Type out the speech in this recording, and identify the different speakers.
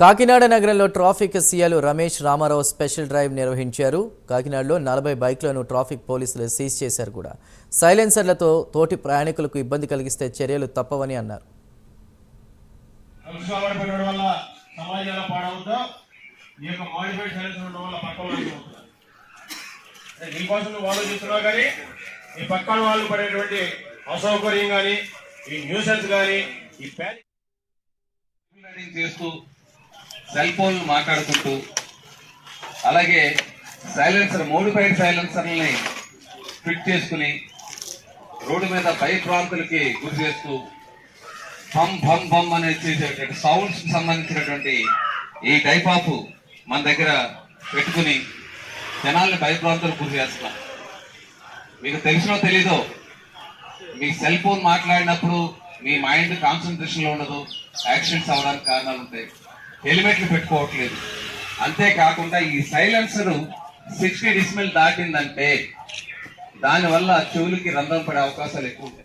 Speaker 1: కాకినాడ నగరంలో ట్రాఫిక్ సీఐలు Ramesh Ramarao special drive నిర్వహించారు. కాకినాడలో 40 బైక్లను ట్రాఫిక్ పోలీసులు సీజ్ చేశారు కూడా. సైలెన్సర్లతో తోటి ప్రయాణికులకు ఇబ్బంది కలిగిస్తే చర్యలు తప్పవని అన్నారు.
Speaker 2: సెల్ ఫోన్ మాట్లాడుకుంటూ అలాగే సైలెన్సర్ మోడిఫైడ్ సైలెన్సర్ని ఫిట్ చేసుకుని రోడ్డు మీద భయభ్రాంతులకి గురి చేస్తూ బమ్ బమ్ బమ్ అనేది చేసేటువంటి సౌండ్స్ కి సంబంధించినటువంటి ఈ టైప్ ఆఫ్ మన దగ్గర పెట్టుకుని జనాల్ని భయభ్రాంతులకు గురి చేస్తున్నాం. మీకు తెలిసినో తెలీదో, మీ సెల్ ఫోన్ మాట్లాడినప్పుడు మీ మైండ్ కాన్సన్ట్రేషన్ లో ఉండదు, యాక్సిడెంట్స్ అవడానికి కారణాలు ఉంటాయి. హెల్మెట్లు పెట్టుకోవట్లేదు. అంతేకాకుండా ఈ సైలెన్సర్ 60 డెసిబెల్ దాటిందంటే దానివల్ల చెవులకి రంధ్రం పడే అవకాశాలు ఎక్కువ ఉంటాయి.